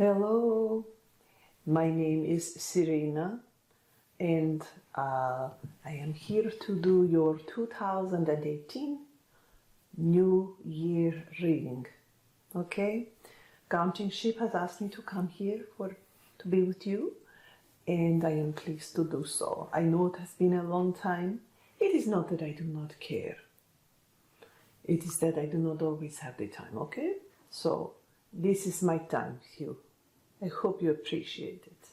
Hello, my name is Serena and I am here to do your 2018 New Year reading. Okay? Counting Sheep has asked me to come here to be with you, and I am pleased to do so. I know it has been a long time. It is not that I do not care. It is that I do not always have the time, okay? So this is my time with you. I hope you appreciate it.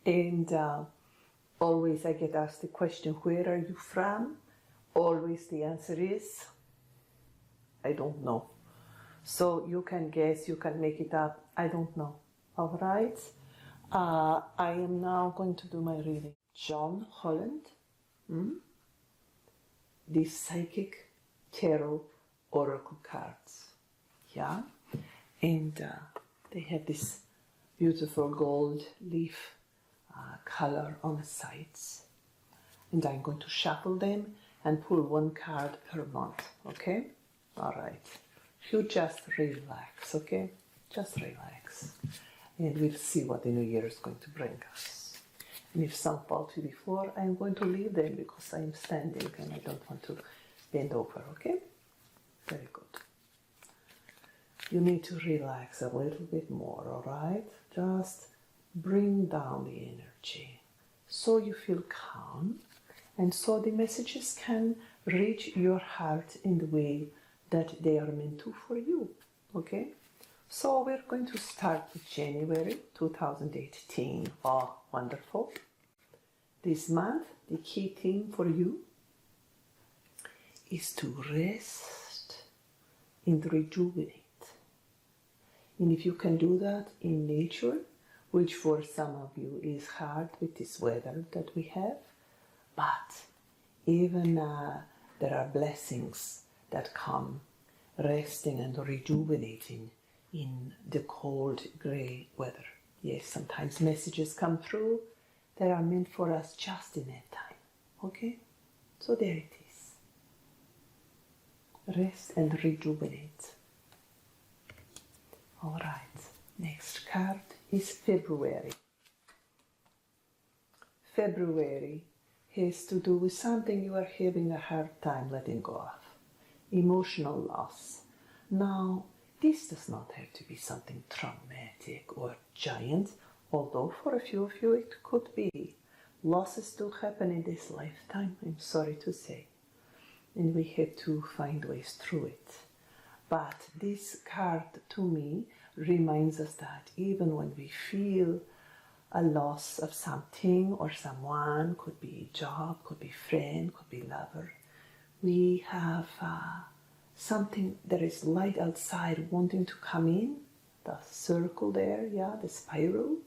And always I get asked the question, where are you from? Always the answer is, I don't know. So you can guess, you can make it up. I don't know. All right? I am now going to do my reading. John Holland, the Psychic Tarot Oracle cards. Yeah? And they have this beautiful gold leaf color on the sides. And I'm going to shuffle them and pull one card per month, okay? All right. You just relax, okay? Just relax. And we'll see what the new year is going to bring us. And if some fall to the floor, I'm going to leave them because I'm standing and I don't want to bend over, okay? Very good. You need to relax a little bit more, all right? Just bring down the energy so you feel calm and so the messages can reach your heart in the way that they are meant to for you, okay? So we're going to start with January 2018. Oh, wonderful. This month, the key theme for you is to rest and rejuvenate. And if you can do that in nature, which for some of you is hard with this weather that we have, but even there are blessings that come resting and rejuvenating in the cold grey weather. Yes, sometimes messages come through that are meant for us just in that time. Okay? So there it is. Rest and rejuvenate. All right, next card is February. February has to do with something you are having a hard time letting go of. Emotional loss. Now, this does not have to be something traumatic or giant, although for a few of you it could be. Losses do happen in this lifetime, I'm sorry to say. And we have to find ways through it. But this card, to me, reminds us that even when we feel a loss of something or someone, could be job, could be friend, could be lover, we have something that is light outside wanting to come in, the circle there, yeah, the spiral,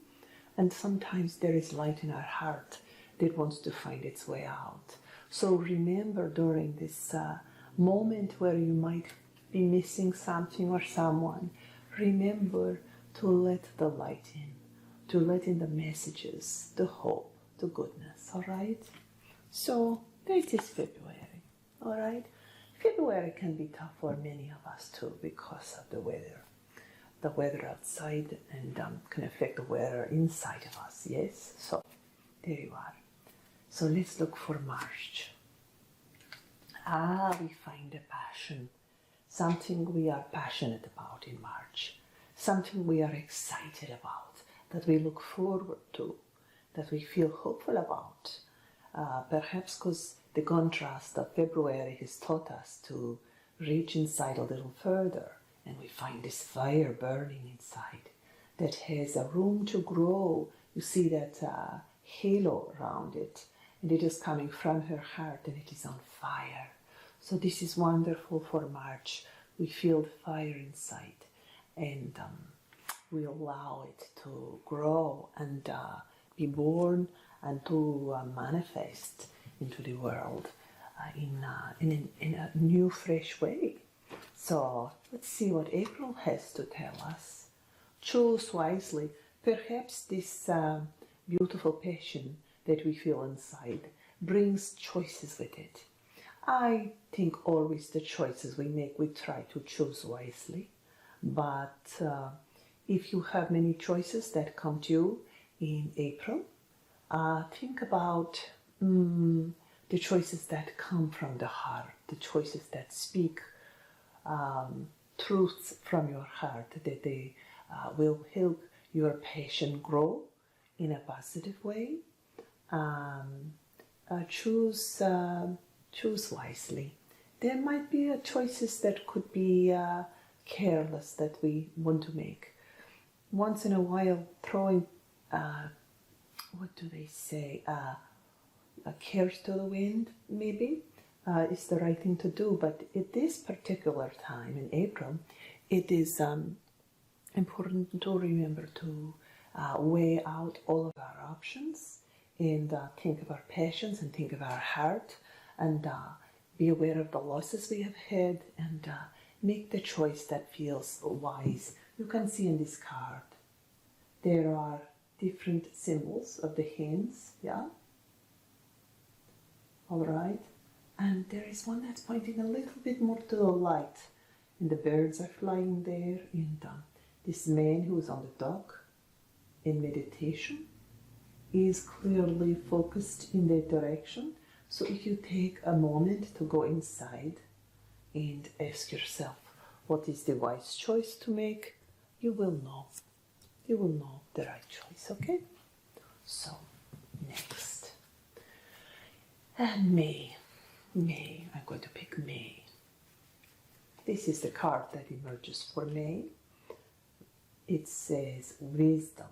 and sometimes there is light in our heart that wants to find its way out. So remember during this moment where you might be missing something or someone, remember to let the light in, to let in the messages, the hope, the goodness, all right? So that is February, all right? February can be tough for many of us too because of the weather. The weather outside and can affect the weather inside of us, yes? So there you are. So let's look for March. We find a passion. Something we are passionate about in March, something we are excited about, that we look forward to, that we feel hopeful about. Perhaps because the contrast of February has taught us to reach inside a little further, and we find this fire burning inside that has a room to grow. You see that halo around it, and it is coming from her heart, and it is on fire. So this is wonderful for March. We feel the fire inside and we allow it to grow and be born and to manifest into the world in a new, fresh way. So let's see what April has to tell us. Choose wisely. Perhaps this beautiful passion that we feel inside brings choices with it. I think always the choices we make, we try to choose wisely, but if you have many choices that come to you in April, think about the choices that come from the heart, the choices that speak truths from your heart, that they will help your passion grow in a positive way. Choose wisely. There might be choices that could be careless that we want to make. Once in a while, throwing, what do they say, cares to the wind, maybe, is the right thing to do. But at this particular time in April, it is important to remember to weigh out all of our options and think of our passions and think of our heart and be aware of the losses we have had and make the choice that feels wise. You can see in this card there are different symbols of the hands, yeah? All right, and there is one that's pointing a little bit more to the light, and the birds are flying there, and this man who is on the dock in meditation is clearly focused in that direction. So if you take a moment to go inside and ask yourself, what is the wise choice to make? You will know. You will know the right choice, okay? So, next. And May. I'm going to pick May. This is the card that emerges for May. It says wisdom.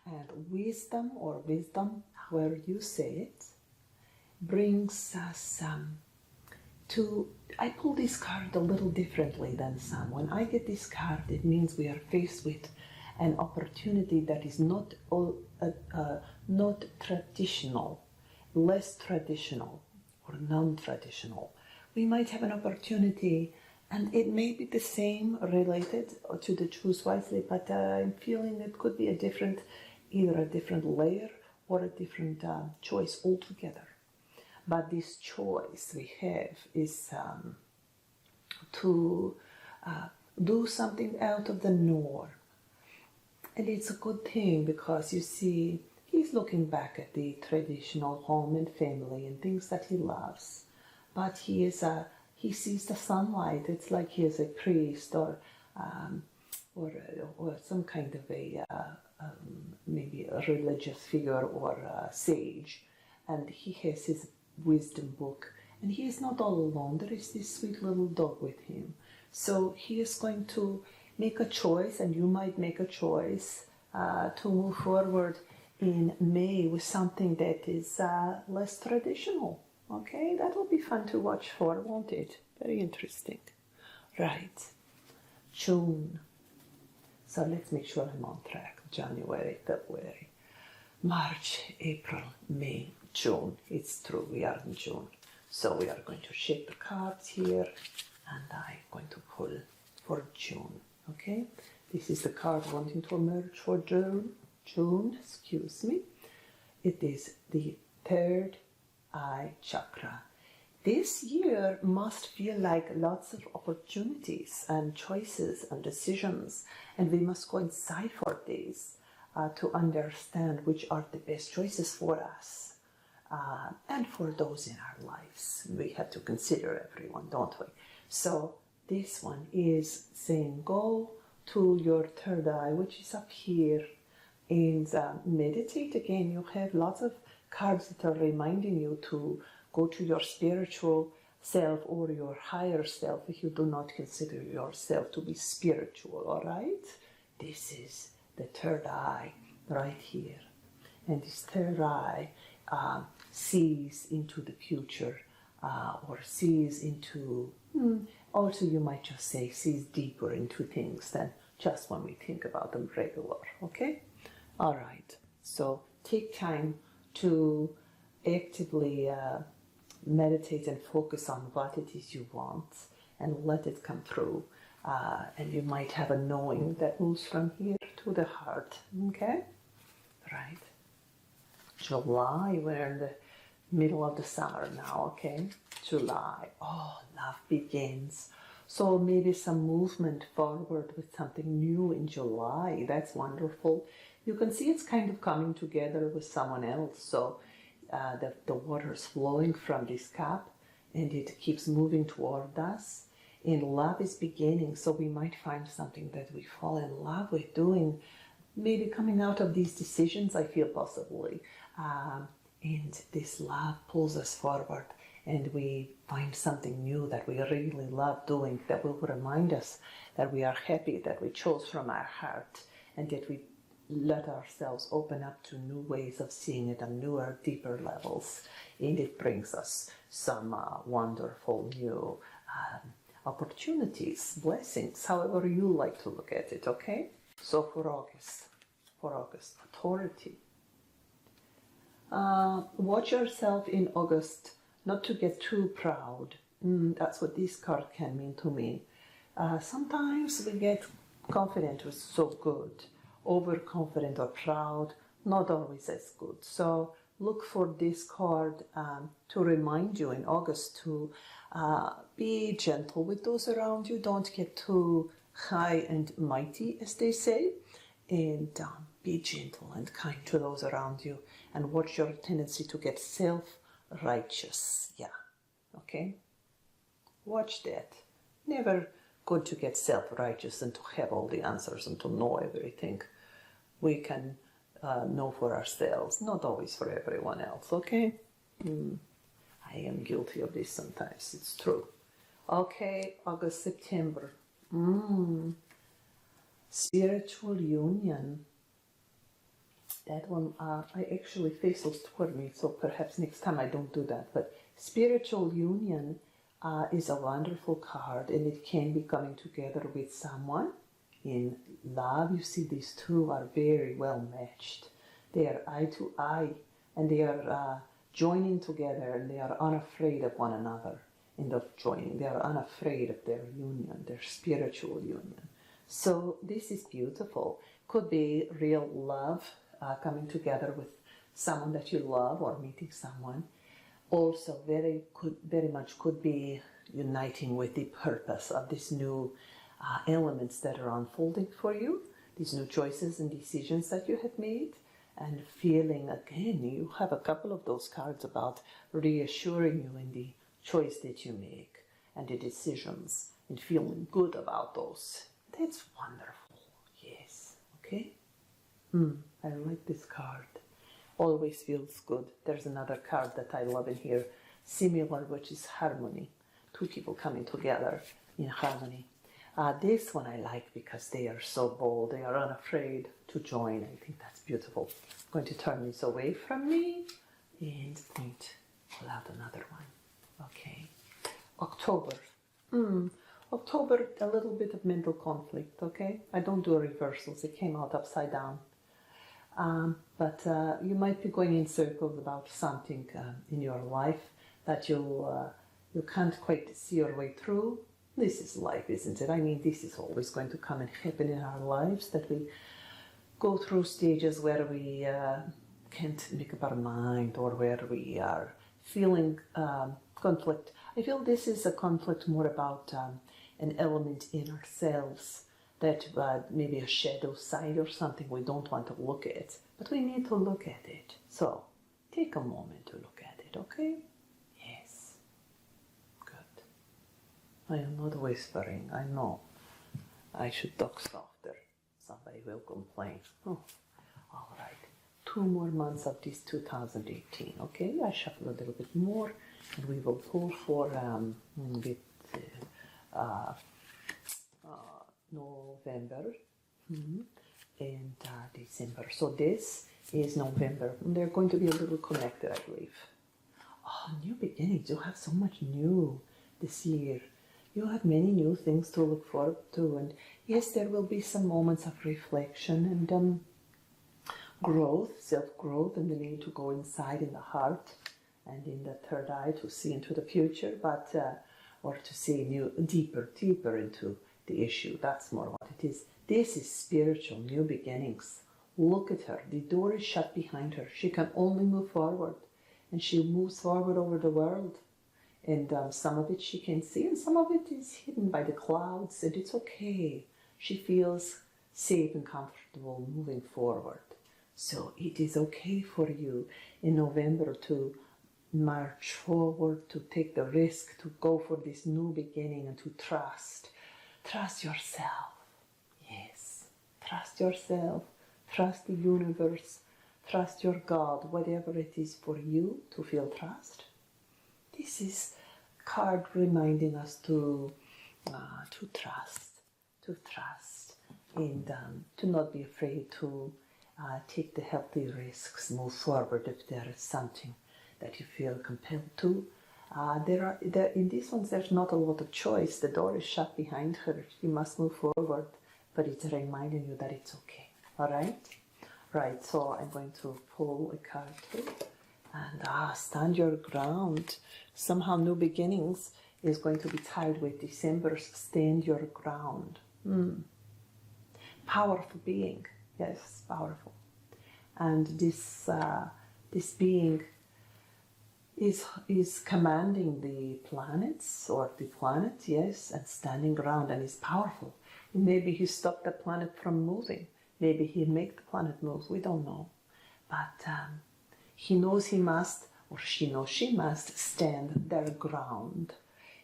And wisdom, or wisdom, however you say it, brings us to, I pull this card a little differently than some. When I get this card, it means we are faced with an opportunity that is not traditional, less traditional, or non-traditional. We might have an opportunity, and it may be the same related to the choose wisely, but I'm feeling it could be a different, either a different layer or a different choice altogether. But this choice we have is to do something out of the norm. And it's a good thing because you see, he's looking back at the traditional home and family and things that he loves. But he sees the sunlight. It's like he is a priest or some kind of a maybe a religious figure or a sage, and he has his wisdom book, and he is not all alone. There is this sweet little dog with him. So he is going to make a choice, and you might make a choice to move forward in May with something that is less traditional. Okay, that will be fun to watch for, won't it? Very interesting. Right. June. So let's make sure I'm on track. January, February, March, April, May, June. It's true, we are in June. So we are going to shake the cards here, and I'm going to pull for June. Okay, this is the card wanting to emerge for June, excuse me. It is the third eye chakra. This year must feel like lots of opportunities and choices and decisions, and we must go inside for these to understand which are the best choices for us and for those in our lives. We have to consider everyone, don't we? So this one is saying go to your third eye, which is up here, and meditate again. You have lots of cards that are reminding you to go to your spiritual self or your higher self if you do not consider yourself to be spiritual, all right? This is the third eye right here. And this third eye sees into the future or sees into, also you might just say sees deeper into things than just when we think about them regular, okay? All right, so take time to actively meditate and focus on what it is you want and let it come through. And you might have a knowing that moves from here to the heart, okay? Right. July, we're in the middle of the summer now, okay? July, oh, love begins. So maybe some movement forward with something new in July. That's wonderful. You can see it's kind of coming together with someone else. So the water is flowing from this cup and it keeps moving toward us. And love is beginning. So we might find something that we fall in love with doing. Maybe coming out of these decisions, I feel possibly. And this love pulls us forward. And we find something new that we really love doing, that will remind us that we are happy, that we chose from our heart, and that we let ourselves open up to new ways of seeing it on newer, deeper levels. And it brings us some wonderful new opportunities, blessings, however you like to look at it, okay? So for August, authority. Watch yourself in August not to get too proud. That's what this card can mean to me. Sometimes we get confident was so good. Overconfident or proud, not always as good. So look for this card to remind you in August to be gentle with those around you. Don't get too high and mighty, as they say. And be gentle and kind to those around you. And watch your tendency to get self-righteous. Yeah, okay? Watch that. Never good to get self-righteous and to have all the answers and to know everything. We can know for ourselves, not always for everyone else, okay? I am guilty of this sometimes, it's true. Okay, August, September. Spiritual union. That one, I actually face those toward me, so perhaps next time I don't do that. But spiritual union is a wonderful card, and it can be coming together with someone in love. You see, these two are very well matched. They are eye to eye, and they are joining together, and they are unafraid of one another. And of joining, they are unafraid of their union, their spiritual union. So this is beautiful. Could be real love coming together with someone that you love, or meeting someone. Also very much could be uniting with the purpose of these new elements that are unfolding for you, these new choices and decisions that you have made, and feeling again, you have a couple of those cards about reassuring you in the choice that you make and the decisions, and feeling good about those. That's wonderful. Yes. Okay? I like this card. Always feels good. There's another card that I love in here, similar, which is harmony. Two people coming together in harmony. This one I like because they are so bold. They are unafraid to join. I think that's beautiful. I'm going to turn this away from me and going to pull out another one. Okay. October. October, a little bit of mental conflict, okay? I don't do reversals. It came out upside down. But you might be going in circles about something in your life that you can't quite see your way through. This is life, isn't it? I mean, this is always going to come and happen in our lives, that we go through stages where we can't make up our mind, or where we are feeling conflict. I feel this is a conflict more about an element in ourselves, that maybe a shadow side or something we don't want to look at, but we need to look at it. So take a moment to look at it, okay? Yes. Good. I am not whispering, I know. I should talk softer. Somebody will complain. Oh, all right. 2 more months of this 2018, okay? I shuffle a little bit more, and we will pull for November and December. So this is November. They're going to be a little connected, I believe. Oh, new beginnings. You have so much new this year. You have many new things to look forward to. And yes, there will be some moments of reflection and growth, self-growth, and the need to go inside in the heart and in the third eye to see into the future, but or to see deeper into the issue. That's more what it is. This is spiritual new beginnings. Look at her. The door is shut behind her. She can only move forward, and she moves forward over the world. And some of it she can see, and some of it is hidden by the clouds, and it's okay. She feels safe and comfortable moving forward. So it is okay for you in November to march forward, to take the risk, to go for this new beginning, and to trust. Trust yourself. Yes, trust yourself. Trust the universe. Trust your God, whatever it is for you to feel trust. This is card reminding us to trust, and to not be afraid to take the healthy risks, move forward if there is something that you feel compelled to. In these ones, there's not a lot of choice. The door is shut behind her. You must move forward, but it's reminding you that it's okay. All right? Right, so I'm going to pull a card here. And stand your ground. Somehow new beginnings is going to be tied with December's stand your ground. Powerful being. Yes, powerful. And this being is commanding the planets, or the planet, yes, and standing ground, and is powerful. Maybe he stopped the planet from moving. Maybe he make the planet move. We don't know. But he knows he must, or she knows she must, stand their ground.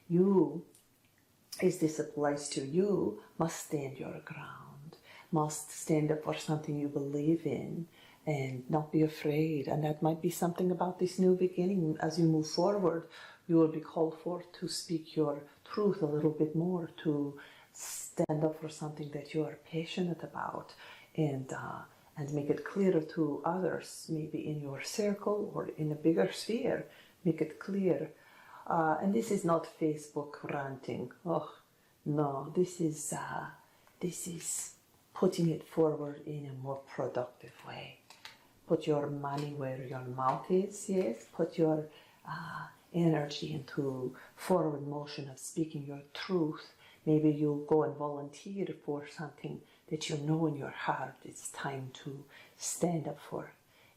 You, as this applies to you, must stand your ground, must stand up for something you believe in, and not be afraid. And that might be something about this new beginning. As you move forward, you will be called forth to speak your truth a little bit more, to stand up for something that you are passionate about, and make it clearer to others, maybe in your circle or in a bigger sphere. Make it clear. And this is not Facebook ranting. Oh, no, this is putting it forward in a more productive way. Put your money where your mouth is, yes. Put your energy into forward motion of speaking your truth. Maybe you'll go and volunteer for something that you know in your heart it's time to stand up for,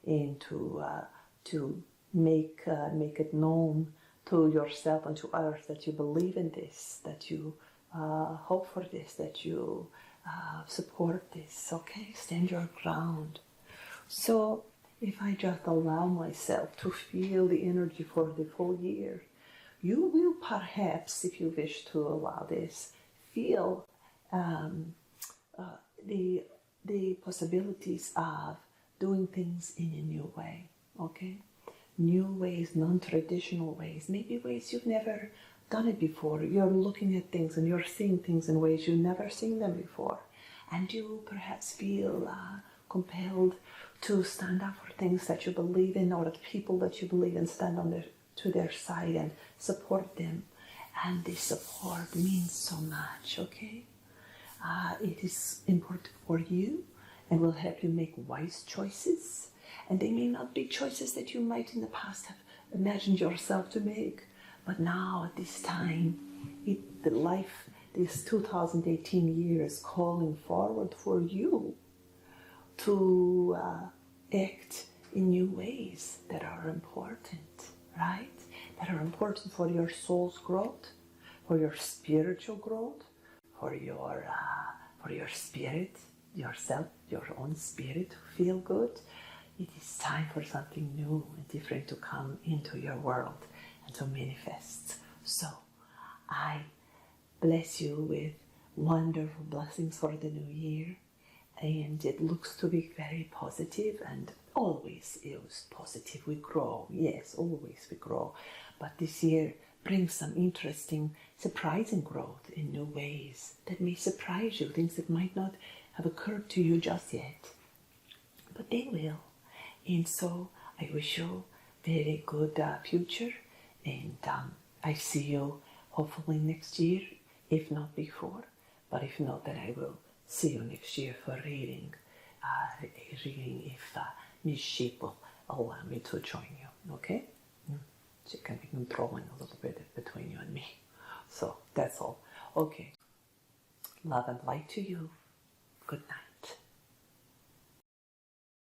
and to make it known to yourself and to others that you believe in this, that you hope for this, that you support this. Okay, stand your ground. So if I just allow myself to feel the energy for the full year, you will perhaps, if you wish to allow this, feel the possibilities of doing things in a new way, okay? New ways, non-traditional ways, maybe ways you've never done it before. You're looking at things and you're seeing things in ways you've never seen them before. And you perhaps feel compelled to stand up for things that you believe in, or the people that you believe in, stand to their side and support them. And this support means so much, okay? It is important for you and will help you make wise choices. And they may not be choices that you might in the past have imagined yourself to make. But now at this time, this 2018 year is calling forward for you to act in new ways that are important, right? That are important for your soul's growth, for your spiritual growth, for your spirit, yourself, your own spirit to feel good. It is time for something new and different to come into your world and to manifest. So I bless you with wonderful blessings for the new year. And it looks to be very positive, and always is positive. We grow, yes, always we grow. But this year brings some interesting, surprising growth in new ways that may surprise you, things that might not have occurred to you just yet. But they will. And so I wish you a very good future, and I see you hopefully next year, if not before. But if not, then I will see you next year for reading. Reading if Miss Sheep will allow me to join you, okay? She can be controlling a little bit between you and me. So that's all. Okay. Love and light to you. Good night.